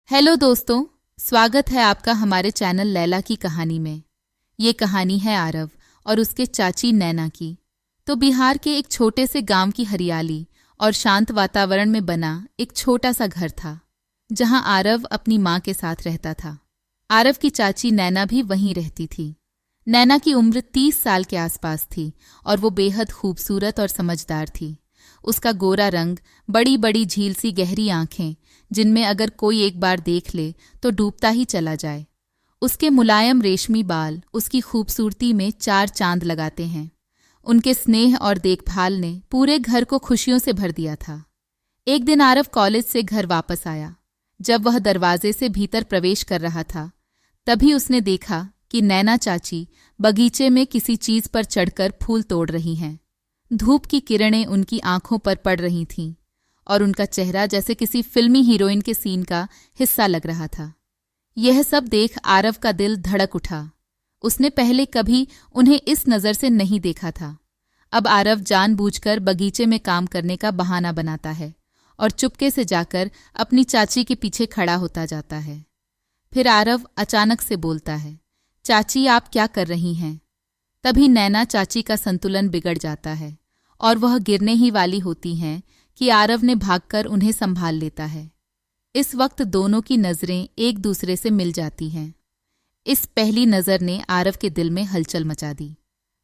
Hello दोस्तों, स्वागत है आपका हमारे चैनल लैला की कहानी में। ये कहानी है आरव और उसके चाची नैना की। तो बिहार के एक छोटे से गांव की हरियाली और शांत वातावरण में बना एक छोटा सा घर था, जहां आरव अपनी माँ के साथ रहता था। आरव की चाची नैना भी वहीं रहती थी। नैना की उम्र 30 साल के आसपास थी और वो बेहद खूबसूरत और समझदार थी। उसका गोरा रंग, बड़ी बड़ी झील सी गहरी आंखें, जिनमें अगर कोई एक बार देख ले तो डूबता ही चला जाए। उसके मुलायम रेशमी बाल उसकी खूबसूरती में 4 चांद लगाते हैं। उनके स्नेह और देखभाल ने पूरे घर को खुशियों से भर दिया था। एक दिन आरव कॉलेज से घर वापस आया। जब वह दरवाजे से भीतर प्रवेश कर रहा था, तभी उसने देखा कि नैना चाची बगीचे में किसी चीज पर चढ़कर फूल तोड़ रही हैं। धूप की किरणें उनकी आंखों पर पड़ रही थीं और उनका चेहरा जैसे किसी फिल्मी हीरोइन के सीन का हिस्सा लग रहा था। यह सब देख आरव का दिल धड़क उठा। उसने पहले कभी उन्हें इस नज़र से नहीं देखा था। अब आरव जानबूझकर बगीचे में काम करने का बहाना बनाता है और चुपके से जाकर अपनी चाची के पीछे खड़ा होता जाता है। फिर आरव अचानक से बोलता है, चाची आप क्या कर रही हैं? तभी नैना चाची का संतुलन बिगड़ जाता है और वह गिरने ही वाली होती हैं कि आरव ने भागकर उन्हें संभाल लेता है। इस वक्त दोनों की नज़रें एक दूसरे से मिल जाती हैं। इस पहली नज़र ने आरव के दिल में हलचल मचा दी।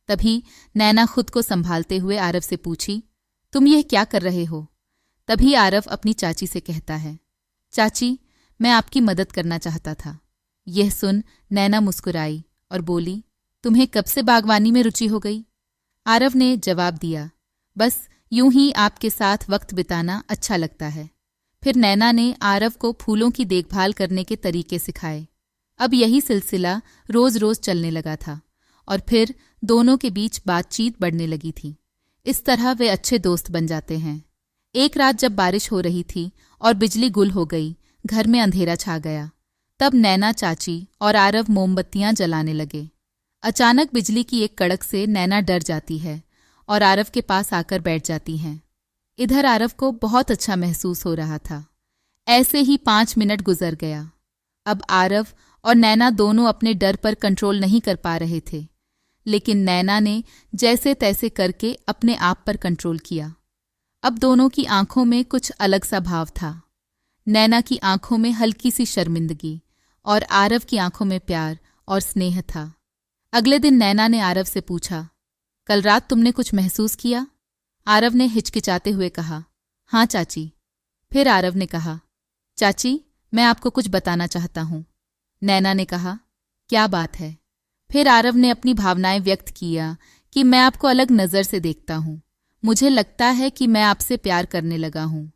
तभी नैना खुद को संभालते हुए आरव से पूछी, तुम यह क्या कर रहे हो? तभी आरव अपनी चाची से कहता है, चाची मैं आपकी मदद करना चाहता था। यह सुन नैना मुस्कुराई और बोली, तुम्हें कब से बागवानी में रुचि हो गई? आरव ने जवाब दिया, बस यूं ही आपके साथ वक्त बिताना अच्छा लगता है। फिर नैना ने आरव को फूलों की देखभाल करने के तरीके सिखाए। अब यही सिलसिला रोज रोज चलने लगा था और फिर दोनों के बीच बातचीत बढ़ने लगी थी। इस तरह वे अच्छे दोस्त बन जाते हैं। एक रात जब बारिश हो रही थी और बिजली गुल हो गई, घर में अंधेरा छा गया। तब नैना चाची और आरव मोमबत्तियां जलाने लगे। अचानक बिजली की एक कड़क से नैना डर जाती है और आरव के पास आकर बैठ जाती हैं। इधर आरव को बहुत अच्छा महसूस हो रहा था। ऐसे ही 5 मिनट गुजर गया। अब आरव और नैना दोनों अपने डर पर कंट्रोल नहीं कर पा रहे थे, लेकिन नैना ने जैसे तैसे करके अपने आप पर कंट्रोल किया। अब दोनों की आंखों में कुछ अलग सा भाव था। नैना की आंखों में हल्की सी शर्मिंदगी और आरव की आंखों में प्यार और स्नेह था। अगले दिन नैना ने आरव से पूछा, कल रात तुमने कुछ महसूस किया? आरव ने हिचकिचाते हुए कहा, हाँ चाची। फिर आरव ने कहा, चाची मैं आपको कुछ बताना चाहता हूँ। नैना ने कहा, क्या बात है? फिर आरव ने अपनी भावनाएं व्यक्त किया कि मैं आपको अलग नज़र से देखता हूँ। मुझे लगता है कि मैं आपसे प्यार करने लगा हूँ।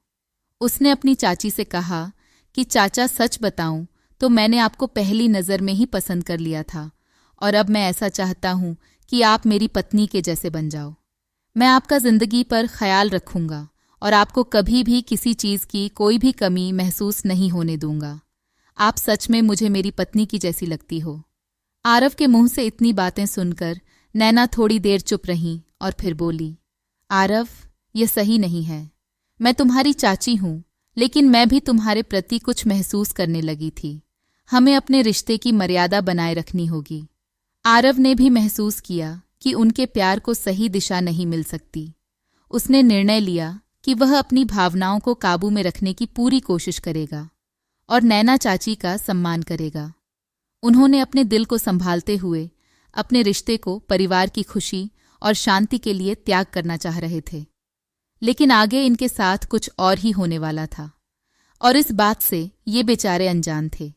उसने अपनी चाची से कहा कि चाचा सच बताऊं तो मैंने आपको पहली नज़र में ही पसंद कर लिया था और अब मैं ऐसा चाहता हूं कि आप मेरी पत्नी के जैसे बन जाओ। मैं आपका जिंदगी पर ख्याल रखूंगा और आपको कभी भी किसी चीज़ की कोई भी कमी महसूस नहीं होने दूंगा। आप सच में मुझे मेरी पत्नी की जैसी लगती हो। आरव के मुंह से इतनी बातें सुनकर नैना थोड़ी देर चुप रहीं और फिर बोली, आरव ये सही नहीं है। मैं तुम्हारी चाची हूं, लेकिन मैं भी तुम्हारे प्रति कुछ महसूस करने लगी थी। हमें अपने रिश्ते की मर्यादा बनाए रखनी होगी। आरव ने भी महसूस किया कि उनके प्यार को सही दिशा नहीं मिल सकती। उसने निर्णय लिया कि वह अपनी भावनाओं को काबू में रखने की पूरी कोशिश करेगा और नैना चाची का सम्मान करेगा। उन्होंने अपने दिल को संभालते हुए अपने रिश्ते को परिवार की खुशी और शांति के लिए त्याग करना चाह रहे थे। लेकिन आगे इनके साथ कुछ और ही होने वाला था और इस बात से ये बेचारे अनजान थे।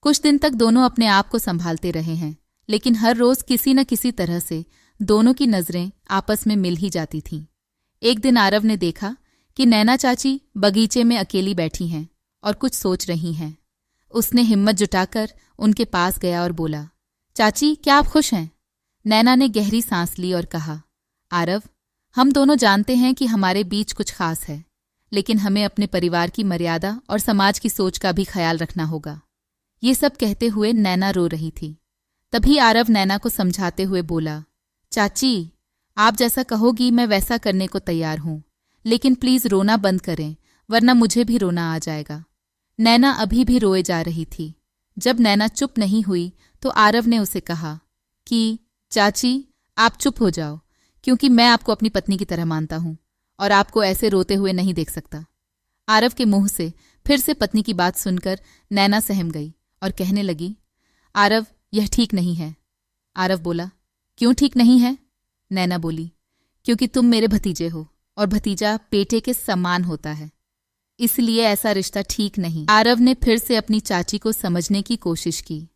कुछ दिन तक दोनों अपने आप को संभालते रहे हैं, लेकिन हर रोज किसी न किसी तरह से दोनों की नज़रें आपस में मिल ही जाती थीं। एक दिन आरव ने देखा कि नैना चाची बगीचे में अकेली बैठी हैं और कुछ सोच रही हैं। उसने हिम्मत जुटाकर उनके पास गया और बोला, चाची क्या आप खुश हैं? नैना ने गहरी सांस ली और कहा, आरव हम दोनों जानते हैं कि हमारे बीच कुछ खास है, लेकिन हमें अपने परिवार की मर्यादा और समाज की सोच का भी ख्याल रखना होगा। ये सब कहते हुए नैना रो रही थी। तभी आरव नैना को समझाते हुए बोला, चाची आप जैसा कहोगी मैं वैसा करने को तैयार हूँ, लेकिन प्लीज़ रोना बंद करें, वरना मुझे भी रोना आ जाएगा। नैना अभी भी रोए जा रही थी। जब नैना चुप नहीं हुई तो आरव ने उसे कहा कि चाची, आप चुप हो जाओ, क्योंकि मैं आपको अपनी पत्नी की तरह मानता हूं और आपको ऐसे रोते हुए नहीं देख सकता। आरव के मुंह से फिर से पत्नी की बात सुनकर नैना सहम गई और कहने लगी, आरव, यह ठीक नहीं है। आरव बोला, क्यों ठीक नहीं है? नैना बोली, क्योंकि तुम मेरे भतीजे हो और भतीजा बेटे के समान होता है, इसलिए ऐसा रिश्ता ठीक नहीं। आरव ने फिर से अपनी चाची को समझने की कोशिश की।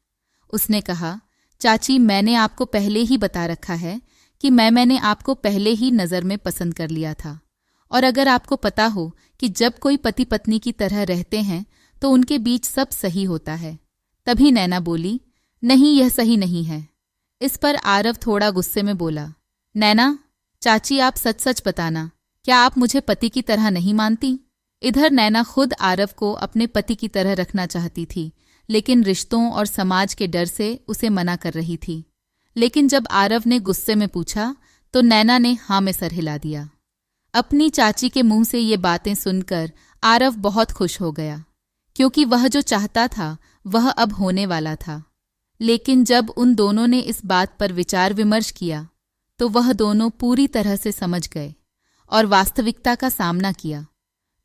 उसने कहा, चाची, मैंने आपको पहले ही बता रखा है कि मैंने आपको पहले ही नज़र में पसंद कर लिया था, और अगर आपको पता हो कि जब कोई पति पत्नी की तरह रहते हैं तो उनके बीच सब सही होता है। तभी नैना बोली, नहीं, यह सही नहीं है। इस पर आरव थोड़ा गुस्से में बोला, नैना, चाची, आप सच सच बताना, क्या आप मुझे पति की तरह नहीं मानती? इधर नैना खुद आरव को अपने पति की तरह रखना चाहती थी, लेकिन रिश्तों और समाज के डर से उसे मना कर रही थी। लेकिन जब आरव ने गुस्से में पूछा तो नैना ने हाँ में सर हिला दिया। अपनी चाची के मुंह से ये बातें सुनकर आरव बहुत खुश हो गया, क्योंकि वह जो चाहता था वह अब होने वाला था। लेकिन जब उन दोनों ने इस बात पर विचार विमर्श किया तो वह दोनों पूरी तरह से समझ गए और वास्तविकता का सामना किया।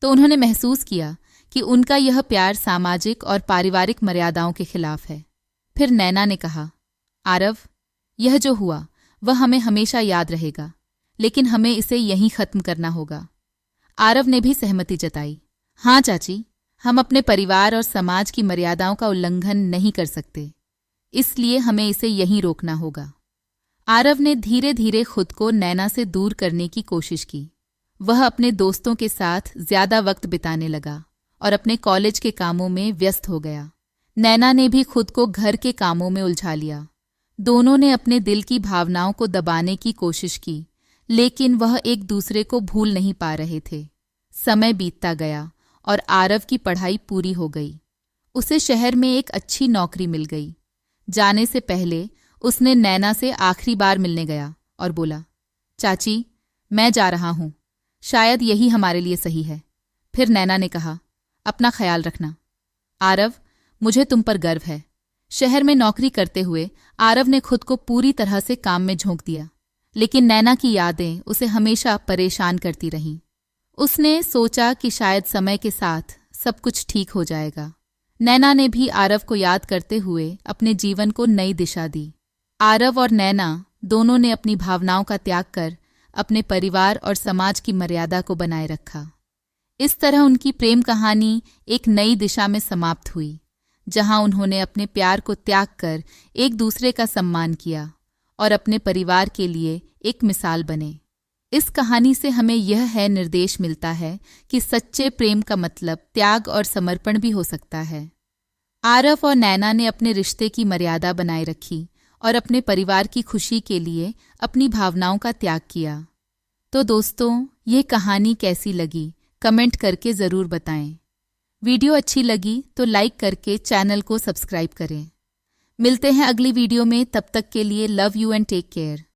तो उन्होंने महसूस किया कि उनका यह प्यार सामाजिक और पारिवारिक मर्यादाओं के खिलाफ है। फिर नैना ने कहा, आरव, यह जो हुआ वह हमें हमेशा याद रहेगा, लेकिन हमें इसे यहीं खत्म करना होगा। आरव ने भी सहमति जताई, हाँ चाची, हम अपने परिवार और समाज की मर्यादाओं का उल्लंघन नहीं कर सकते, इसलिए हमें इसे यहीं रोकना होगा। आरव ने धीरे धीरे खुद को नैना से दूर करने की कोशिश की। वह अपने दोस्तों के साथ ज्यादा वक्त बिताने लगा और अपने कॉलेज के कामों में व्यस्त हो गया। नैना ने भी खुद को घर के कामों में उलझा लिया। दोनों ने अपने दिल की भावनाओं को दबाने की कोशिश की, लेकिन वह एक दूसरे को भूल नहीं पा रहे थे। समय बीतता गया और आरव की पढ़ाई पूरी हो गई। उसे शहर में एक अच्छी नौकरी मिल गई। जाने से पहले उसने नैना से आखिरी बार मिलने गया और बोला, चाची, मैं जा रहा हूं, शायद यही हमारे लिए सही है। फिर नैना ने कहा, अपना ख्याल रखना। आरव, मुझे तुम पर गर्व है। शहर में नौकरी करते हुए आरव ने खुद को पूरी तरह से काम में झोंक दिया, लेकिन नैना की यादें उसे हमेशा परेशान करती रहीं। उसने सोचा कि शायद समय के साथ सब कुछ ठीक हो जाएगा। नैना ने भी आरव को याद करते हुए अपने जीवन को नई दिशा दी। आरव और नैना दोनों ने अपनी भावनाओं का त्याग कर अपने परिवार और समाज की मर्यादा को बनाए रखा। इस तरह उनकी प्रेम कहानी एक नई दिशा में समाप्त हुई, जहां उन्होंने अपने प्यार को त्याग कर एक दूसरे का सम्मान किया और अपने परिवार के लिए एक मिसाल बने। इस कहानी से हमें यह है निर्देश मिलता है कि सच्चे प्रेम का मतलब त्याग और समर्पण भी हो सकता है। आरव और नैना ने अपने रिश्ते की मर्यादा बनाए रखी और अपने परिवार की खुशी के लिए अपनी भावनाओं का त्याग किया। तो दोस्तों, ये कहानी कैसी लगी कमेंट करके ज़रूर बताएं। वीडियो अच्छी लगी तो लाइक करके चैनल को सब्सक्राइब करें। मिलते हैं अगली वीडियो में, तब तक के लिए love you and take care.